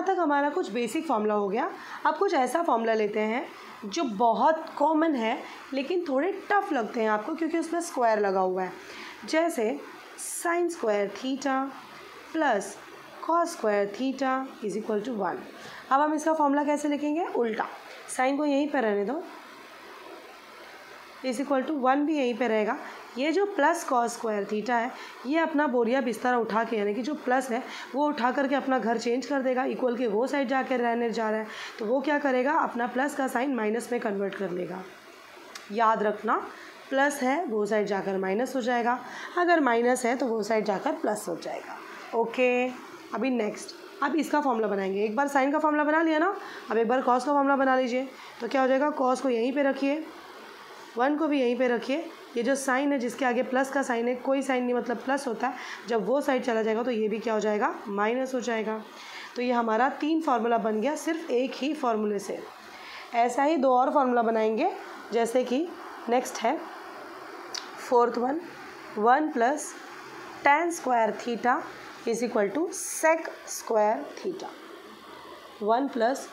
यहाँ तक हमारा कुछ बेसिक फॉर्मूला हो गया। अब कुछ ऐसा फॉर्मूला लेते हैं जो बहुत कॉमन है लेकिन थोड़े टफ लगते हैं आपको क्योंकि उसमें स्क्वायर लगा हुआ है। जैसे sine square theta plus cos square theta is equal to 1। अब हम इसका फॉर्मूला कैसे लिखेंगे? उल्टा, साइन को यहीं पर रहने दो, इज इक्वल टू 1 भी यहीं पे रहेगा। ये जो प्लस कॉस स्क्वायर थीटा है ये अपना बोरिया बिस्तर उठा के, यानी कि जो प्लस है वो उठा करके अपना घर चेंज कर देगा, इक्वल के वो साइड जाके रहने जा रहा है तो वो क्या करेगा, अपना प्लस का साइन माइनस में कन्वर्ट कर लेगा। याद रखना, प्लस है वो साइड जाकर माइनस हो जाएगा, अगर माइनस है तो वो साइड जाकर प्लस हो जाएगा। ओके, अभी नेक्स्ट, अब इसका फॉर्मूला बनाएंगे। एक बार साइन का फॉर्मूला बना लिया ना, अब एक बार कॉस का फॉर्मूला बना लीजिए। तो क्या हो जाएगा, कॉस को यहीं पे रखिए, 1 को भी यहीं पे रखिए। ये जो साइन है जिसके आगे प्लस का साइन है, कोई साइन नहीं मतलब प्लस होता है, जब वो साइड चला जाएगा तो ये भी क्या हो जाएगा, माइनस हो जाएगा। तो ये हमारा 3 फार्मूला बन गया सिर्फ एक ही फार्मूले से। ऐसा ही 2 और फार्मूला बनाएंगे, जैसे कि नेक्स्ट है 4th one, 1 plus tan square theta is equal to sec square theta. 1 plus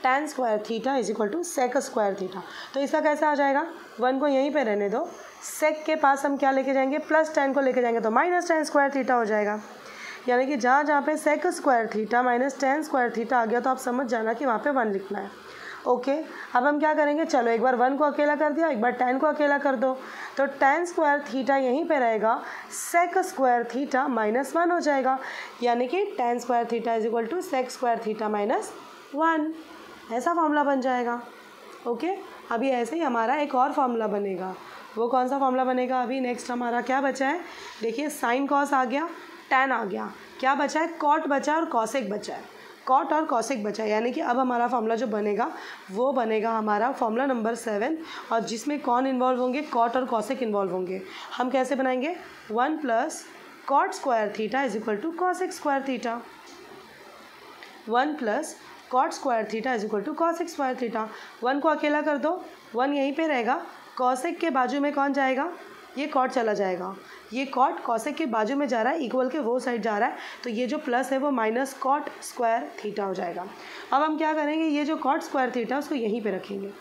tan square theta is equal to sec square theta. तो इसका कैसा आ जाएगा, 1 को यहीं पे रहने दो, सेक के पास हम क्या लेके जाएंगे, प्लस tan को लेके जाएंगे तो माइनस tan स्क्वायर थीटा हो जाएगा। यानी कि जहाँ जहाँ पे sec square theta minus tan square theta आ गया तो आप समझ जाना कि वहाँ पे 1 लिखना है। ओके, अब हम क्या करेंगे, चलो एक बार 1 को अकेला कर दिया, एक बार tan को अकेला कर दो, तो tan स्क्वायर थीटा यहीं पे रहेगा, सेक स्क्वायर थीटा माइनस 1 हो जाएगा। यानी कि tan square theta is equal to sec square theta minus 1, ऐसा फार्मूला बन जाएगा। ओके, अभी ऐसे ही हमारा एक और फार्मूला बनेगा। वो कौन सा फार्मूला बनेगा, अभी नेक्स्ट हमारा क्या बचा है, देखिए साइन कॉस आ गया, tan आ गया, क्या बचा है, कॉट बचा और कॉसेक बचा है, कॉट और कॉसेक बचा है। यानी कि अब हमारा फार्मूला जो बनेगा वो बनेगा हमारा फार्मूला नंबर 7, और जिसमें कौन इन्वॉल्व होंगे, कॉट और कॉसेक इन्वॉल्व होंगे। हम कैसे बनाएंगे, 1 plus cot square theta is equal to cosec square theta, 1 plus cot square theta is equal to cosec square theta. 1 को अकेला कर दो, 1 यहीं पे रहेगा, कॉसेक के बाजू में कौन जाएगा, ये कॉट चला जाएगा, ये कॉट कॉसेक के बाजू में जा रहा है, इक्वल के वो साइड जा रहा है, तो ये जो प्लस है वो माइनस कॉट स्क्वायर थीटा हो जाएगा। अब हम क्या करेंगे, ये जो कॉट स्क्वायर थीटा उसको यहीं पे रखेंगे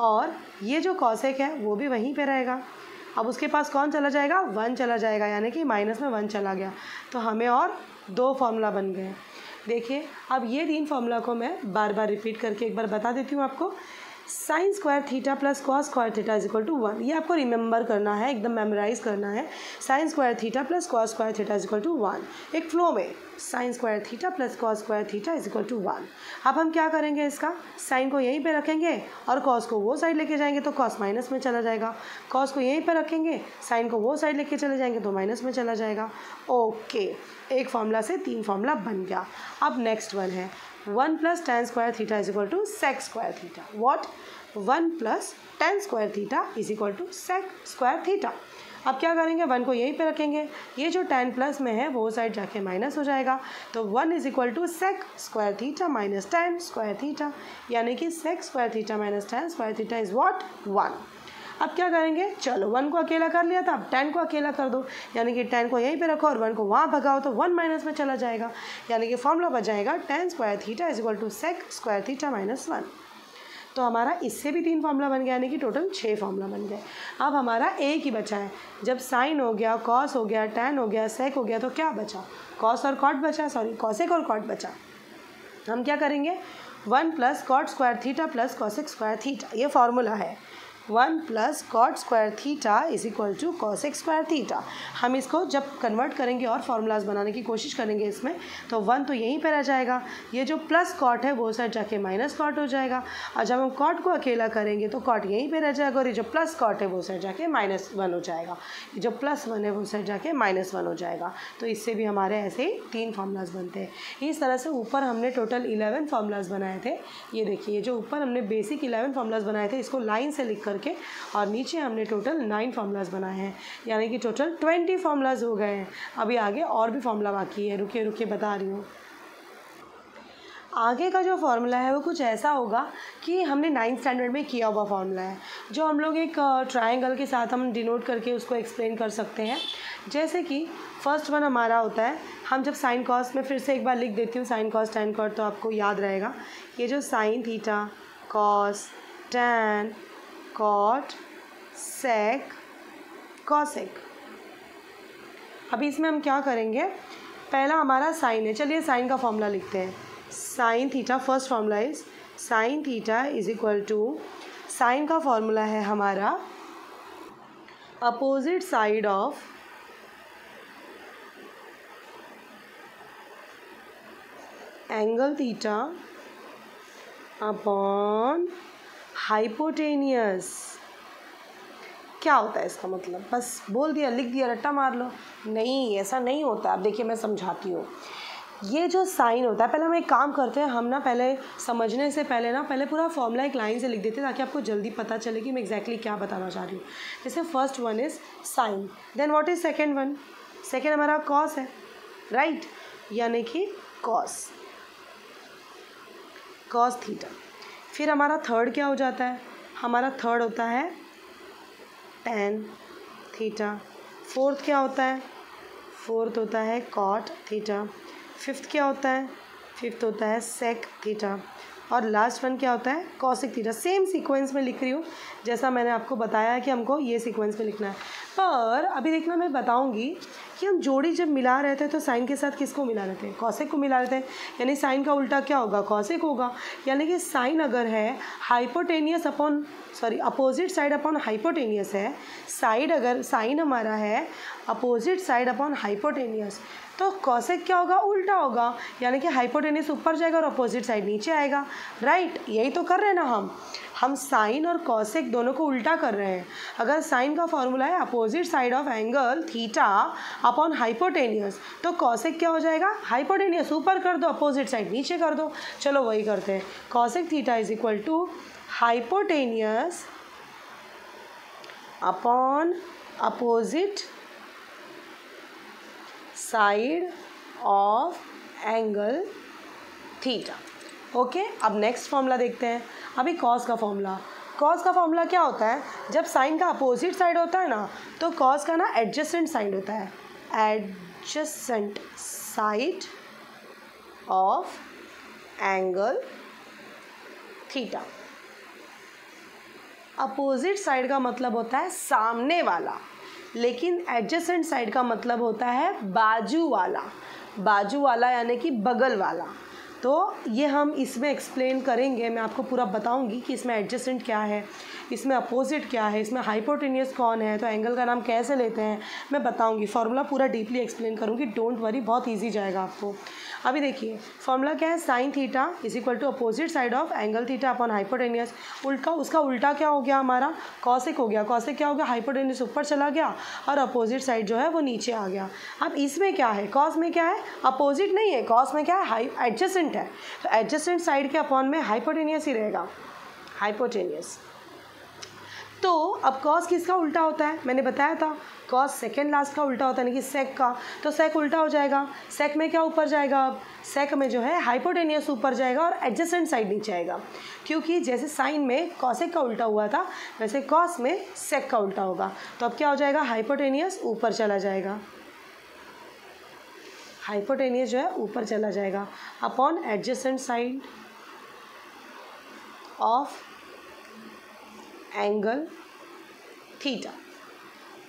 और ये जो कॉसेक है वो भी वहीं पे रहेगा। अब उसके पास कौन चला जाएगा, 1 चला जाएगा, यानी कि माइनस में 1 चला गया, तो हमें और 2 फार्मूला बन गए। देखिए, अब ये 3 फार्मूला को मैं बार बार रिपीट करके एक बार बता देती हूँ आपको। Sine square theta plus cos square theta is equal to 1, ये आपको रिमेंबर करना है, एकदम मेमोराइज करना है। Sine square theta plus cos square theta is equal to 1, एक फ्लो में sine square theta plus cos square theta is equal to 1। अब हम क्या करेंगे, इसका साइन को यहीं पे रखेंगे और कॉस को वो साइड लेके जाएंगे तो कॉस माइनस में चला जाएगा, कॉस को यहीं पे रखेंगे, साइन को वो साइड लेके चले जाएंगे तो माइनस में चला जाएगा। ओके, एक फार्मूला से 3 फार्मूला बन गया। अब नेक्स्ट वन है 1 plus tan square theta is equal to sec square theta. What, 1 plus tan square theta is equal to sec square theta. अब क्या करेंगे, 1 को यहीं पे रखेंगे, ये जो tan प्लस में है वो साइड जाके माइनस हो जाएगा, तो 1 is equal to sec square theta minus tan square theta. यानी कि sec square theta minus tan square theta is what, 1। अब क्या करेंगे, चलो 1 को अकेला कर लिया था, अब tan को अकेला कर दो, यानी कि tan को यहीं पे रखो और 1 को वहाँ भगाओ तो 1 माइनस में चला जाएगा। यानी कि फॉर्मूला बच जाएगा tan square theta is equal to sec square theta minus 1। तो हमारा इससे भी 3 फार्मूला बन गया, यानी कि टोटल 6 फार्मूला बन गए। अब हमारा एक ही बचा है, जब साइन हो गया, कॉस हो गया, tan हो गया, सेक हो गया, तो क्या बचा, कॉस और कॉट बचा, सॉरी कॉसेक और कॉट बचा। हम क्या करेंगे, 1 plus cot square theta plus cosec square theta, ये फार्मूला है। 1 plus cot square theta is equal to cosec square theta. हम इसको जब कन्वर्ट करेंगे और फार्मूलाज बनाने की कोशिश करेंगे इसमें, तो 1 तो यहीं पे रह जाएगा, ये जो प्लस कॉट है वो साइड जाके माइनस कॉट हो जाएगा, और जब हम कॉट को अकेला करेंगे तो कॉट यहीं पे रह जाएगा, और ये जो प्लस कॉट है वो साइड जाके माइनस 1 हो जाएगा, ये जो प्लस 1 है वो साइड जाके माइनस 1 हो जाएगा। तो इससे भी हमारे ऐसे ही 3 फार्मूलाज बनते हैं। इस तरह से ऊपर हमने टोटल 11 फार्मूलाज बनाए थे। ये देखिए, ये जो ऊपर हमने बेसिक 11 फार्मूलाज बनाए थे, इसको लाइन से लिख करके, और नीचे हमने टोटल 9 फार्मूलाज बनाए हैं, यानी कि टोटल 20 फार्मूलाज हो गए हैं। अभी आगे और भी फार्मूला बाकी है, रुकिए रुकिए बता रही हूँ। आगे का जो फार्मूला है वो कुछ ऐसा होगा कि हमने 9th स्टैंडर्ड में किया हुआ फार्मूला है, जो हम लोग एक ट्रायंगल के साथ हम डिनोट करके उसको एक्सप्लेन कर सकते हैं। जैसे कि फर्स्ट वन हमारा होता है, हम जब साइन कॉस में फिर से एक बार लिख देती हूँ साइन कॉस टैन कॉट, तो आपको याद रहेगा ये जो sine theta cos tan cot sec cosec. अभी इसमें हम क्या करेंगे, पहला हमारा साइन है, चलिए साइन का फॉर्मूला लिखते हैं। Sine theta, first formula is sine theta is equal to, sine का फॉर्मूला है हमारा opposite side of angle theta upon hypotenuse. क्या होता है इसका मतलब, बस बोल दिया, लिख दिया, रट्टा मार लो, नहीं ऐसा नहीं होता। अब देखिए मैं समझाती हूँ। ये जो साइन होता है, पहले हम एक काम करते हैं, हम ना पहले समझने से पहले ना पहले पूरा फॉर्मूला एक लाइन से लिख देते हैं ताकि आपको जल्दी पता चले कि मैं एग्जैक्टली क्या बताना चाह रही हूँ। जैसे first one is sine, then what is second one, second हमारा कॉस है, राइट, यानी कि कॉस थीटा। फिर हमारा थर्ड क्या हो जाता है, हमारा थर्ड होता है टैन थीटा। फोर्थ क्या होता है, फोर्थ होता है कॉट थीटा। फिफ्थ क्या होता है, फिफ्थ होता है सेक थीटा। और लास्ट वन क्या होता है, कॉसिक थीटा। सेम सीक्वेंस में लिख रही हूँ जैसा मैंने आपको बताया है कि हमको ये सीक्वेंस में लिखना है। पर अभी देखना, मैं बताऊँगी कि हम जोड़ी जब मिला रहे थे तो साइन के साथ किसको मिला रहे थे, कॉसेक को मिला रहे थे, यानी साइन का उल्टा क्या होगा, कॉसेक होगा। यानी कि साइन अगर है hypotenuse upon, sorry opposite side upon hypotenuse है, साइड अगर साइन हमारा है अपोजिट साइड अपॉन हाइपोटेनियस, तो कॉसेक क्या होगा, उल्टा होगा, यानी कि हाइपोटेनियस ऊपर जाएगा और अपोजिट साइड नीचे आएगा, राइट। यही तो कर रहे हैं ना हम साइन और कॉसेक दोनों को उल्टा कर रहे हैं। अगर साइन का फॉर्मूला है opposite side of angle theta upon hypotenuse, तो कॉसेक क्या हो जाएगा, हाइपोटेनियस ऊपर कर दो, अपोजिट साइड नीचे कर दो। चलो वही करते हैं, cosec theta is equal to hypotenuse upon opposite side of angle theta. Okay, अब नेक्स्ट फॉर्मूला देखते हैं। अभी कॉस का फॉर्मूला क्या होता है, जब साइन का अपोजिट साइड होता है ना, तो कॉस का ना एडजेसेंट साइड होता है, adjacent side of angle theta. Opposite side का मतलब होता है सामने वाला, लेकिन एडजेसेंट साइड का मतलब होता है बाजू वाला यानी कि बगल वाला। तो ये हम इसमें एक्सप्लेन करेंगे, मैं आपको पूरा बताऊंगी कि इसमें एडजेसेंट क्या है, इसमें अपोजिट क्या है, इसमें हाइपोटेनियस कौन है, तो एंगल का नाम कैसे लेते हैं, मैं बताऊंगी। फार्मूला पूरा डीपली एक्सप्लेन करूंगी, डोंट वरी, बहुत इजी जाएगा आपको। अभी देखिए फार्मूला क्या है, sine theta is equal to opposite side of angle theta upon hypotenuse. उसका उल्टा क्या हो गया, हमारा कॉसेक हो गया। कॉसेक क्या हो गया, हाइपोटेनियस ऊपर चला गया और अपोजिट साइड जो है वो नीचे आ गया। अब इसमें क्या है, कॉस में क्या है, अपोजिट नहीं है, कॉस में क्या है, एडजेसेंट है, तो एडजेसेंट साइड के अपॉन में हाइपोटेनियस ही रहेगा, हाइपोटेनियस। तो अब कॉस किसका उल्टा होता है, मैंने बताया था कॉस सेकेंड लास्ट का उल्टा होता है, यानी कि सेक का, तो सेक उल्टा हो जाएगा। सेक में क्या ऊपर जाएगा, अब सेक में जो है हाइपोटेनियस ऊपर जाएगा और एडजेसेंट साइड नीचे आएगा, क्योंकि जैसे साइन में कॉसेक का उल्टा हुआ था वैसे कॉस में सेक का उल्टा होगा। तो अब क्या हो जाएगा, हाइपोटेनियस ऊपर चला जाएगा, हाइपोटेनियस जो है ऊपर चला जाएगा upon adjacent side of angle theta.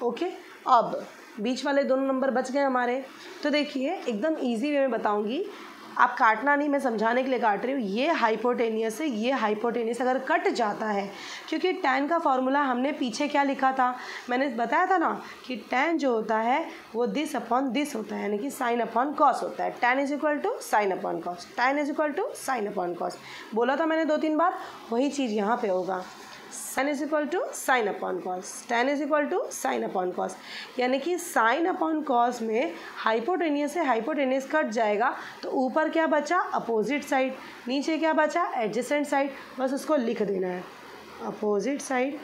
Okay, अब बीच वाले दोनों नंबर बच गए हमारे। तो देखिए एकदम इजी वे में बताऊंगी, आप काटना नहीं, मैं समझाने के लिए काट रही हूँ। ये हाइपोटेनियस है, ये हाइपोटेनियस अगर कट जाता है, क्योंकि टैन का फॉर्मूला हमने पीछे क्या लिखा था, मैंने बताया था ना कि टैन जो होता है वो दिस अपॉन दिस होता है, यानी कि साइन अपॉन कॉस होता है। Tan is equal to sine upon cos, tan is equal to sine upon cos, बोला था मैंने 2-3 बार, वही चीज़ यहाँ पे होगा। tan is equal to sine upon cos, tan is equal to sine upon cos, यानी कि साइन अपॉन कॉस में हाइपोटेनियस से हाइपोटेनियस कट जाएगा, तो ऊपर क्या बचा, अपोजिट साइड, नीचे क्या बचा, एडजेसेंट साइड, बस उसको लिख देना है, opposite side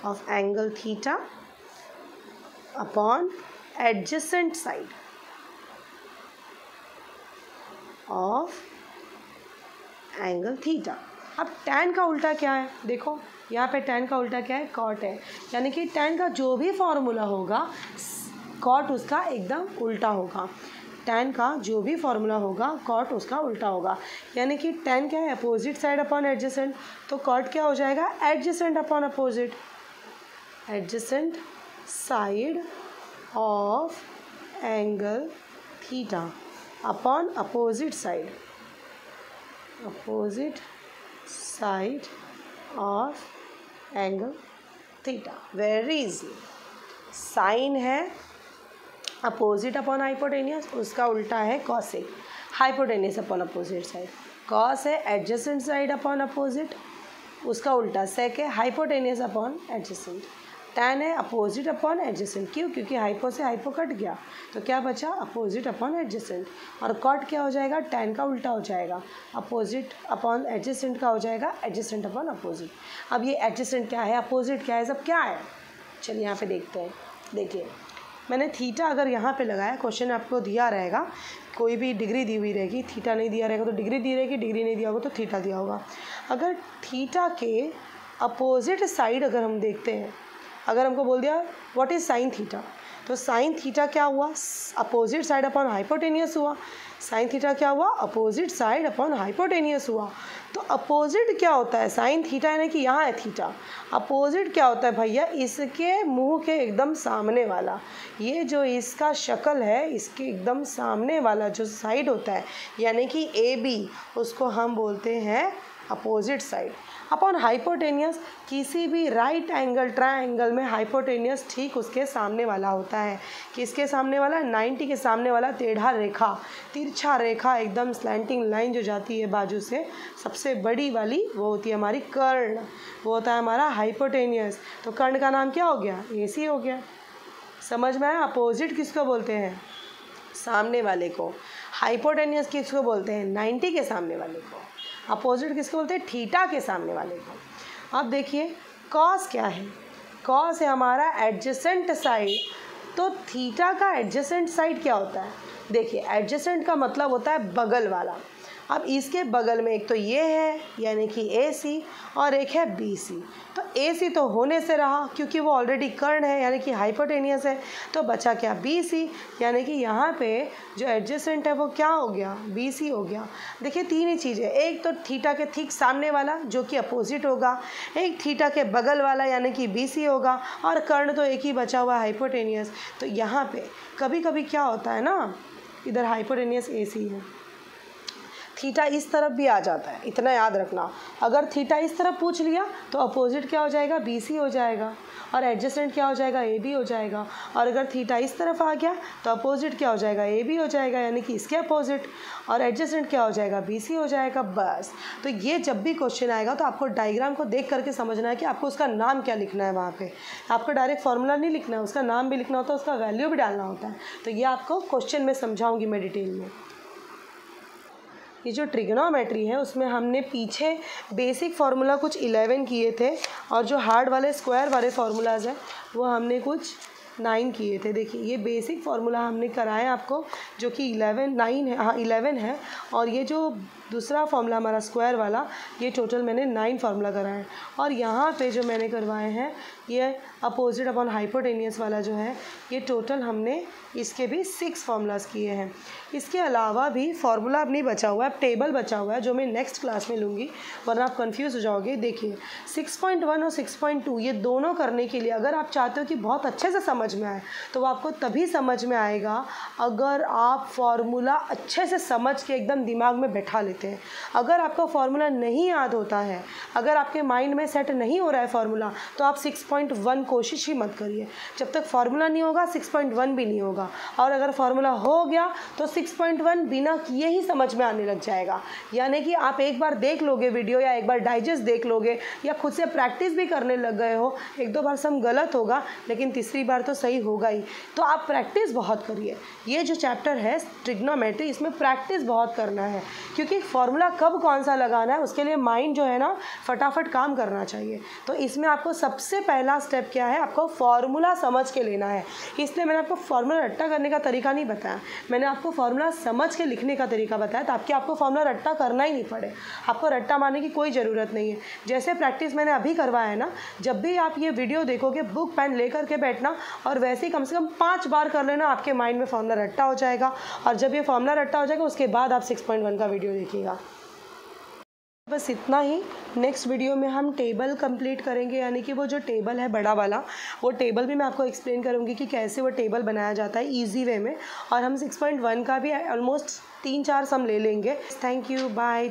of angle theta upon adjacent side of angle theta. अब tan का उल्टा क्या है, देखो यहाँ पे tan का उल्टा क्या है, cot है, यानी कि tan का जो भी फॉर्मूला होगा cot उसका एकदम उल्टा होगा। tan का जो भी फॉर्मूला होगा cot उसका उल्टा होगा, यानी कि tan क्या है, अपोजिट साइड अपॉन एडजेसेंट, तो cot क्या हो जाएगा, adjacent upon opposite, adjacent side of angle theta upon opposite side, opposite side of angle theta. Very easy. Sine है अपोजिट अपॉन हाइपोटेनियस, उसका उल्टा है cosec, hypotenuse upon opposite side. Cos है adjacent side upon opposite, उसका उल्टा sec है hypotenuse upon adjacent. tan है opposite upon adjacent, क्यों, क्योंकि हाइपो से हाइपो कट गया तो क्या बचा, अपोजिट अपॉन एडजेसेंट। और कॉट क्या हो जाएगा, tan का उल्टा हो जाएगा, अपोजिट अपॉन एडजेसेंट का हो जाएगा एडजेसेंट अपॉन अपोजिट। अब ये एडजेसेंट क्या है, अपोजिट क्या है, सब क्या है, चलिए यहाँ पे देखते हैं। देखिए मैंने थीटा अगर यहाँ पे लगाया, क्वेश्चन आपको दिया रहेगा, कोई भी डिग्री दी हुई रहेगी, थीटा नहीं दिया रहेगा तो डिग्री दी रहेगी, डिग्री नहीं दिया होगा तो थीटा दिया होगा। अगर थीटा के अपोजिट साइड अगर हम देखते हैं, अगर हमको बोल दिया व्हाट इज़ साइन थीटा, तो साइन थीटा क्या हुआ, अपोजिट साइड अपॉन हाइपोटेनियस हुआ। साइन थीटा क्या हुआ, अपोजिट साइड अपॉन हाइपोटेनियस हुआ। तो अपोजिट क्या होता है, साइन थीटा यानी कि यहाँ है थीटा, अपोजिट क्या होता है भैया, इसके मुंह के एकदम सामने वाला, ये जो इसका शक्ल है इसके एकदम सामने वाला जो साइड होता है, यानी कि ए बी, उसको हम बोलते हैं अपोजिट साइड। अपॉन हाइपोटेनियस, किसी भी राइट एंगल ट्रायंगल में हाइपोटेनियस ठीक उसके सामने वाला होता है। किसके सामने वाला, 90 के सामने वाला टेढ़ा रेखा, तिरछा रेखा, एकदम स्लैंटिंग लाइन जो जाती है बाजू से, सबसे बड़ी वाली वो होती है हमारी कर्ण, वो होता है हमारा हाइपोटेनियस। तो कर्ण का नाम क्या हो गया, AC हो गया। समझ में आया, अपोजिट किसको बोलते हैं, सामने वाले को। हाइपोटेनियस किसको बोलते हैं, 90 के सामने वाले को। अपोजिट किसको बोलते हैं, थीटा के सामने वाले को। अब देखिए कॉस क्या है, कॉस है हमारा एडजेसेंट साइड। तो थीटा का एडजेसेंट साइड क्या होता है, देखिए एडजेसेंट का मतलब होता है बगल वाला। अब इसके बगल में एक तो ये है यानी कि AC और एक है BC। तो AC तो होने से रहा क्योंकि वो ऑलरेडी कर्ण है यानी कि हाइपोटेनियस है, तो बचा क्या, BC, यानी कि यहाँ पे जो एडजेसेंट है वो क्या हो गया, BC हो गया। देखिए तीन ही चीज़ें, एक तो थीटा के ठीक सामने वाला जो कि अपोजिट होगा, एक थीटा के बगल वाला यानी कि BC होगा, और कर्ण तो एक ही बचा हुआ हाइपोटेनियस। तो यहाँ पे कभी कभी क्या होता है ना, इधर हाइपोटेनियस AC है, थीटा इस तरफ भी आ जाता है, इतना याद रखना। अगर थीटा इस तरफ पूछ लिया तो अपोजिट क्या हो जाएगा, BC हो जाएगा, और एडजेसेंट क्या हो जाएगा, AB हो जाएगा। और अगर थीटा इस तरफ आ गया तो अपोजिट क्या हो जाएगा, AB हो जाएगा, यानी कि इसके अपोजिट, और एडजेसेंट क्या हो जाएगा, BC हो जाएगा। बस, तो ये जब भी क्वेश्चन आएगा तो आपको डायग्राम को देख करके समझना है कि आपको उसका नाम क्या लिखना है। वहाँ पे आपको डायरेक्ट फॉर्मूला नहीं लिखना है, उसका नाम भी लिखना होता है, उसका वैल्यू भी डालना होता है। तो ये आपको क्वेश्चन में समझाऊंगी मैं डिटेल में। ये जो ट्रिग्नोमेट्री है उसमें हमने पीछे बेसिक फार्मूला कुछ 11 किए थे, और जो हार्ड वाले स्क्वायर वाले फार्मूलाज हैं वो हमने कुछ 9 किए थे। देखिए ये बेसिक फार्मूला हमने कराया आपको जो कि 11 है, और ये जो दूसरा फार्मूला हमारा स्क्वायर वाला, ये टोटल मैंने 9 फार्मूला कराए हैं। और यहाँ पे जो मैंने करवाए हैं ये अपोजिट अपॉन हाइपोटेनियस वाला जो है, ये टोटल हमने इसके भी 6 फार्मूलाज किए हैं। इसके अलावा भी फार्मूला अब नहीं बचा हुआ है, टेबल बचा हुआ है जो मैं नेक्स्ट क्लास में लूँगी, वरना आप कंफ्यूज हो जाओगे। देखिए 6.1 और 6.2 ये दोनों करने के लिए अगर आप चाहते हो कि बहुत अच्छे से समझ में आए तो वो आपको तभी समझ में आएगा अगर आप फार्मूला अच्छे से समझ के एकदम दिमाग में बैठा लेते हैं। अगर आपका फार्मूला नहीं याद होता है, अगर आपके माइंड में सेट नहीं हो रहा है फार्मूला, तो आप 6.1 कोशिश ही मत करिए। जब तक फार्मूला नहीं होगा 6.1 भी नहीं होगा, और अगर फार्मूला हो गया तो 6.1 बिना किए ही समझ में आने लग जाएगा। यानी कि आप एक बार देख लोगे वीडियो या एक बार डाइजेस्ट देख लोगे या खुद से प्रैक्टिस भी करने लग गए हो, 1-2 बार सम गलत होगा लेकिन तीसरी बार तो सही होगा ही। तो आप प्रैक्टिस बहुत करिए। ये जो चैप्टर है ट्रिग्नोमेट्री, इसमें प्रैक्टिस बहुत करना है, क्योंकि फॉर्मूला कब कौन सा लगाना है उसके लिए माइंड जो है ना फटाफट काम करना चाहिए। तो इसमें आपको सबसे पहला स्टेप क्या है, आपको फार्मूला समझ के लेना है। इसलिए मैंने आपको फार्मूला रट्टा करने का तरीका नहीं बताया, मैंने आपको फार्मूला समझ के लिखने का तरीका बताया ताकि आपको फार्मूला रट्टा करना ही नहीं पड़े, आपको रट्टा मारने की कोई ज़रूरत नहीं है। जैसे प्रैक्टिस मैंने अभी करवाया है ना, जब भी आप ये वीडियो देखोगे बुक पेन लेकर के बैठना और वैसे ही कम से कम 5 बार कर लेना, आपके माइंड में फार्मूला रट्टा हो जाएगा। और जब ये फार्मूला रट्टा हो जाएगा उसके बाद आप 6.1 का वीडियो देखिएगा। बस इतना ही। नेक्स्ट वीडियो में हम टेबल कंप्लीट करेंगे, यानी कि वो जो टेबल है बड़ा वाला, वो टेबल भी मैं आपको एक्सप्लेन करूँगी कि कैसे वो टेबल बनाया जाता है ईजी वे में। और हम 6.1 का भी ऑलमोस्ट 3-4 सम ले लेंगे। Thank you, bye.